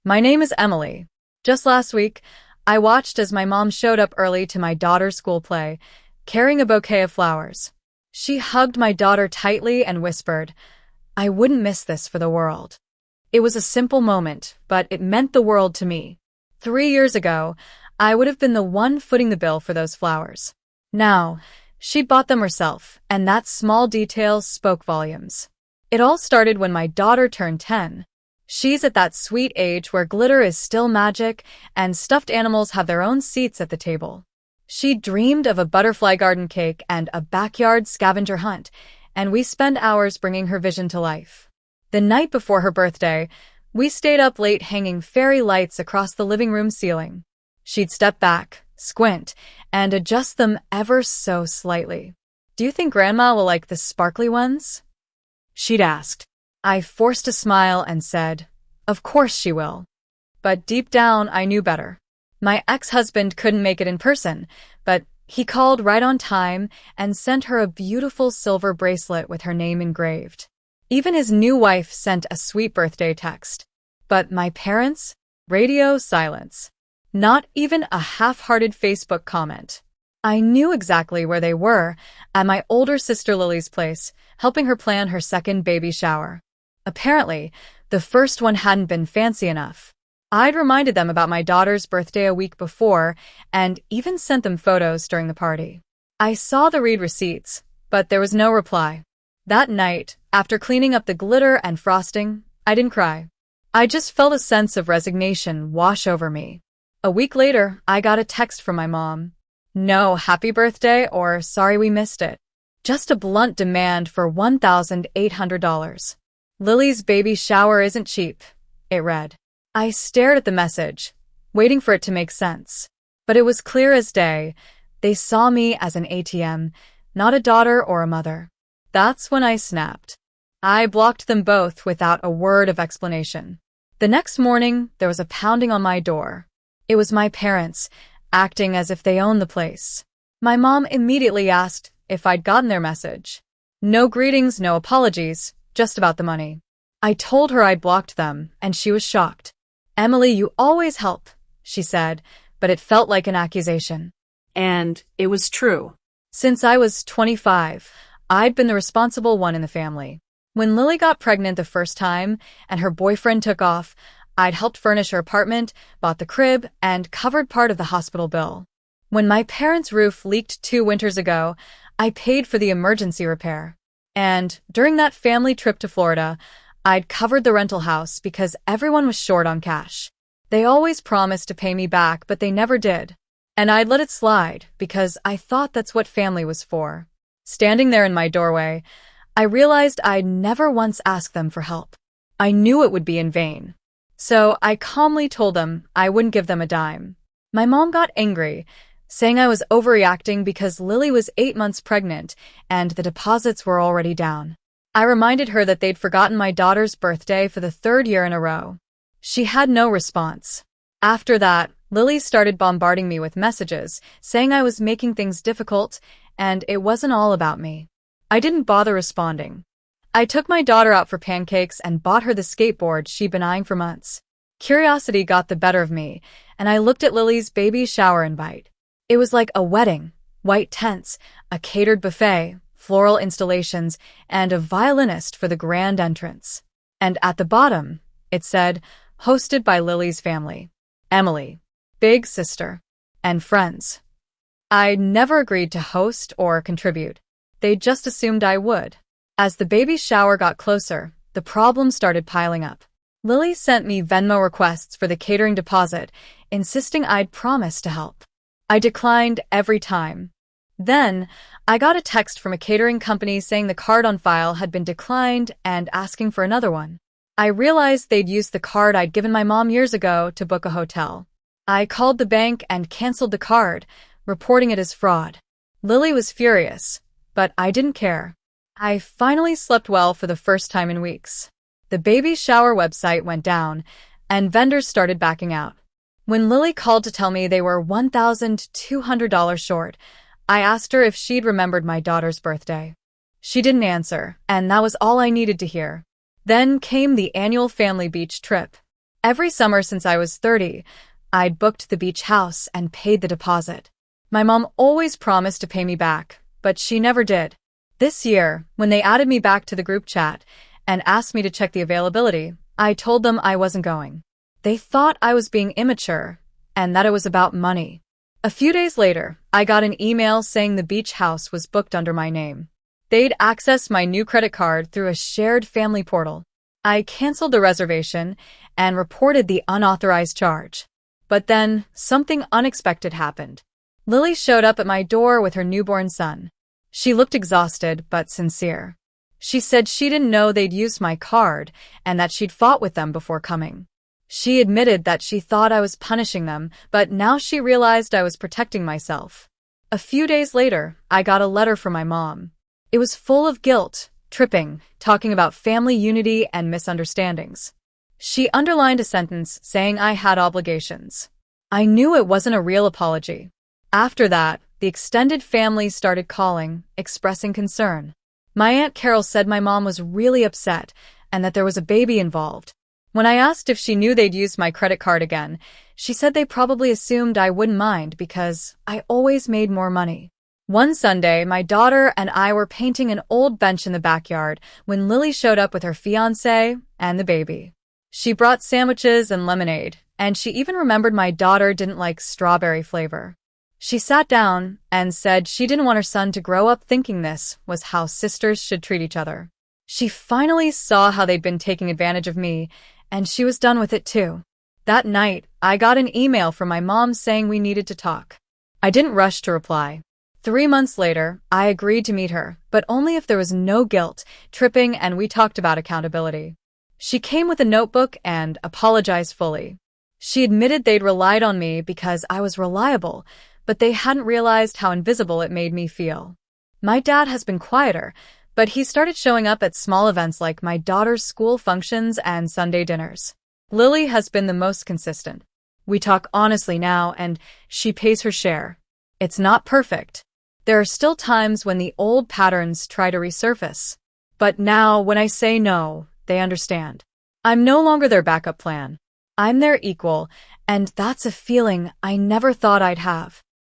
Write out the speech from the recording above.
My name is Emily. Just last week, I watched as my mom showed up early to my daughter's school play, carrying a bouquet of flowers. She hugged my daughter tightly and whispered, "I wouldn't miss this for the world." It was a simple moment, but it meant the world to me. 3 years ago, I would have been the one footing the bill for those flowers. Now, she bought them herself, and that small detail spoke volumes. It all started when my daughter turned 10. She's at that sweet age where glitter is still magic and stuffed animals have their own seats at the table. She dreamed of a butterfly garden cake and a backyard scavenger hunt, and we spent hours bringing her vision to life. The night before her birthday, we stayed up late hanging fairy lights across the living room ceiling. She'd step back, squint, and adjust them ever so slightly. "Do you think Grandma will like the sparkly ones?" she'd asked. I forced a smile and said, "Of course she will." But deep down, I knew better. My ex-husband couldn't make it in person, but he called right on time and sent her a beautiful silver bracelet with her name engraved. Even his new wife sent a sweet birthday text. But my parents? Radio silence. Not even a half-hearted Facebook comment. I knew exactly where they were, at my older sister Lily's place, helping her plan her second baby shower. Apparently, the first one hadn't been fancy enough. I'd reminded them about my daughter's birthday a week before and even sent them photos during the party. I saw the read receipts, but there was no reply. That night, after cleaning up the glitter and frosting, I didn't cry. I just felt a sense of resignation wash over me. A week later, I got a text from my mom. No happy birthday or sorry we missed it. Just a blunt demand for $1,800. "Lily's baby shower isn't cheap," it read. I stared at the message, waiting for it to make sense. But it was clear as day. They saw me as an ATM, not a daughter or a mother. That's when I snapped. I blocked them both without a word of explanation. The next morning, there was a pounding on my door. It was my parents, acting as if they owned the place. My mom immediately asked if I'd gotten their message. No greetings, no apologies, just about the money. I told her I'd blocked them, and she was shocked. "Emily, you always help," she said, but it felt like an accusation. And it was true. Since I was 25, I'd been the responsible one in the family. When Lily got pregnant the first time and her boyfriend took off, I'd helped furnish her apartment, bought the crib, and covered part of the hospital bill. When my parents' roof leaked 2 winters ago, I paid for the emergency repair. And during that family trip to Florida, I'd covered the rental house because everyone was short on cash. They always promised to pay me back, but they never did. And I'd let it slide because I thought that's what family was for. Standing there in my doorway, I realized I'd never once asked them for help. I knew it would be in vain. So I calmly told them I wouldn't give them a dime. My mom got angry, saying I was overreacting because Lily was 8 months pregnant and the deposits were already down. I reminded her that they'd forgotten my daughter's birthday for the 3rd year in a row. She had no response. After that, Lily started bombarding me with messages, saying I was making things difficult and it wasn't all about me. I didn't bother responding. I took my daughter out for pancakes and bought her the skateboard she'd been eyeing for months. Curiosity got the better of me, and I looked at Lily's baby shower invite. It was like a wedding: white tents, a catered buffet, floral installations, and a violinist for the grand entrance. And at the bottom, it said, "Hosted by Lily's family. Emily, big sister, and friends." I never agreed to host or contribute. They just assumed I would. As the baby shower got closer, the problems started piling up. Lily sent me Venmo requests for the catering deposit, insisting I'd promised to help. I declined every time. Then, I got a text from a catering company saying the card on file had been declined and asking for another one. I realized they'd used the card I'd given my mom years ago to book a hotel. I called the bank and canceled the card, reporting it as fraud. Lily was furious, but I didn't care. I finally slept well for the first time in weeks. The baby shower website went down, and vendors started backing out. When Lily called to tell me they were $1,200 short, I asked her if she'd remembered my daughter's birthday. She didn't answer, and that was all I needed to hear. Then came the annual family beach trip. Every summer since I was 30, I'd booked the beach house and paid the deposit. My mom always promised to pay me back, but she never did. This year, when they added me back to the group chat and asked me to check the availability, I told them I wasn't going. They thought I was being immature and that it was about money. A few days later, I got an email saying the beach house was booked under my name. They'd accessed my new credit card through a shared family portal. I canceled the reservation and reported the unauthorized charge. But then, something unexpected happened. Lily showed up at my door with her newborn son. She looked exhausted but sincere. She said she didn't know they'd used my card and that she'd fought with them before coming. She admitted that she thought I was punishing them, but now she realized I was protecting myself. A few days later, I got a letter from my mom. It was full of guilt, tripping, talking about family unity and misunderstandings. She underlined a sentence saying I had obligations. I knew it wasn't a real apology. After that, the extended family started calling, expressing concern. My Aunt Carol said my mom was really upset and that there was a baby involved. When I asked if she knew they'd used my credit card again, she said they probably assumed I wouldn't mind because I always made more money. One Sunday, my daughter and I were painting an old bench in the backyard when Lily showed up with her fiancé and the baby. She brought sandwiches and lemonade, and she even remembered my daughter didn't like strawberry flavor. She sat down and said she didn't want her son to grow up thinking this was how sisters should treat each other. She finally saw how they'd been taking advantage of me, and she was done with it too. That night, I got an email from my mom saying we needed to talk. I didn't rush to reply. 3 months later, I agreed to meet her, but only if there was no guilt, tripping, and we talked about accountability. She came with a notebook and apologized fully. She admitted they'd relied on me because I was reliable, but they hadn't realized how invisible it made me feel. My dad has been quieter, but he started showing up at small events like my daughter's school functions and Sunday dinners. Lily has been the most consistent. We talk honestly now, and she pays her share. It's not perfect. There are still times when the old patterns try to resurface. But now, when I say no, they understand. I'm no longer their backup plan. I'm their equal, and that's a feeling I never thought I'd have.